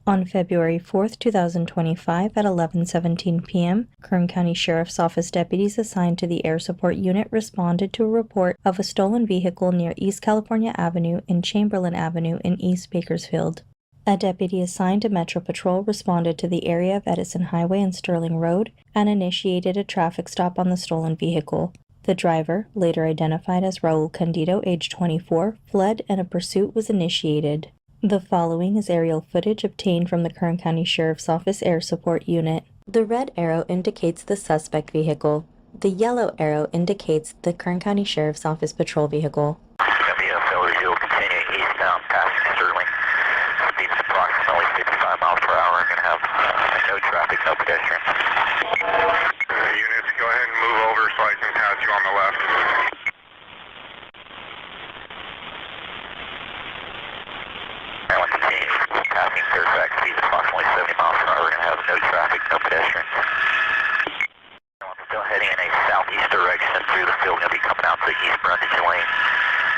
On February 4, 2025 at 11:17 p.m., Kern County Sheriff's Office deputies assigned to the Air Support Unit responded to a report of a stolen vehicle near East California Avenue and Chamberlain Avenue in East Bakersfield. A deputy assigned to Metro Patrol responded to the area of Edison Highway and Sterling Road and initiated a traffic stop on the stolen vehicle. The driver, later identified as Raul Candido, age 24, fled and a pursuit was initiated. The following is aerial footage obtained from the Kern County Sheriff's Office Air Support Unit. The red arrow indicates the suspect vehicle. The yellow arrow indicates the Kern County Sheriff's Office patrol vehicle. Continuing eastbound past Sterling. Speed's approximately 55 miles per hour. We're going to have no traffic, no pedestrians. Units, go ahead and move over so I can pass you on the left. Airline continuing passing Fairfax. Speed's approximately 70 miles per hour. We're going to have no traffic, no pedestrians. Still heading in a southeast direction through the field. We're going to be coming out to East Brundage Lane.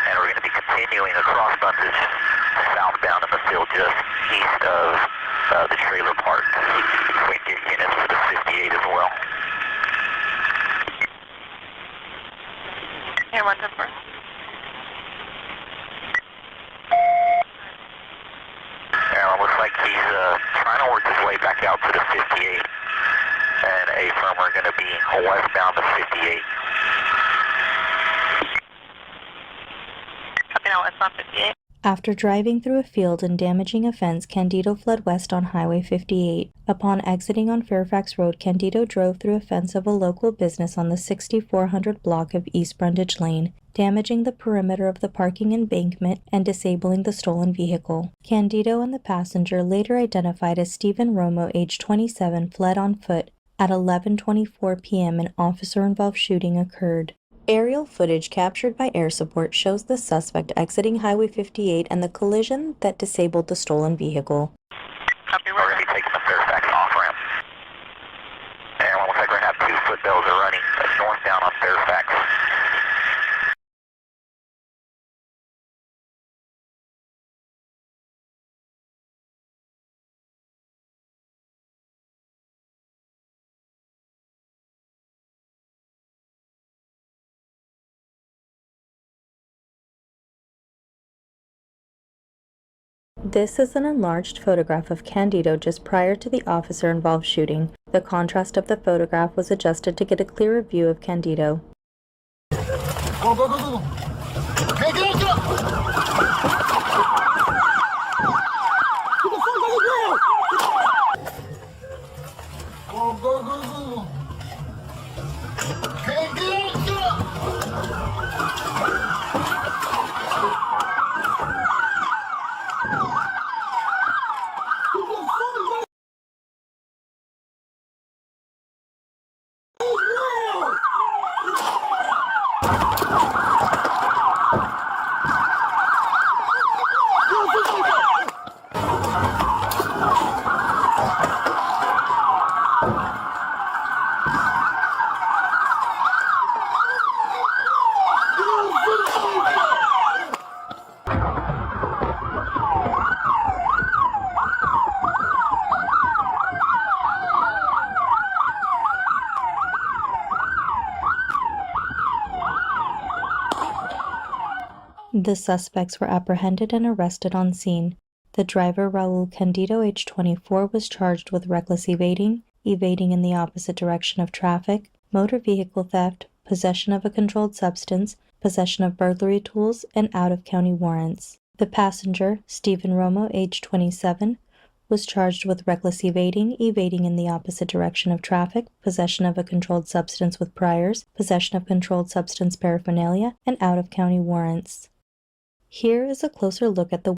And we're going to be continuing across Brundage southbound in the field just east of the trailer park. We can get units for the 58 as well. Airline number. Airline looks like he's trying to work his way back out to the 58. And a firm are going to be westbound to 58. Copy now, westbound 58. After driving through a field and damaging a fence, Candido fled west on Highway 58. Upon exiting on Fairfax Road, Candido drove through a fence of a local business on the 6400 block of East Brundage Lane, damaging the perimeter of the parking embankment and disabling the stolen vehicle. Candido and the passenger, later identified as Stephen Romo, age 27, fled on foot. At 11:24 p.m., an officer-involved shooting occurred. Aerial footage captured by air support shows the suspect exiting Highway 58 and the collision that disabled the stolen vehicle. Copy, We're going to be taking the Fairfax off-ramp. Airline looks like we're going to have 2 foot bells are running northbound on Fairfax. This is an enlarged photograph of Candido just prior to the officer-involved shooting. The contrast of the photograph was adjusted to get a clearer view of Candido. Go, go, go, go. Hey, get up, get up. Get the fuck on the ground. Go, go, go, go. Hey, get up, get up. The suspects were apprehended and arrested on scene. The driver, Raul Candido, age 24, was charged with reckless evading, evading in the opposite direction of traffic, motor vehicle theft, possession of a controlled substance, possession of burglary tools, and out-of-county warrants. The passenger, Stephen Romo, age 27, was charged with reckless evading, evading in the opposite direction of traffic, possession of a controlled substance with priors, possession of controlled substance paraphernalia, and out-of-county warrants. Here is a closer look at the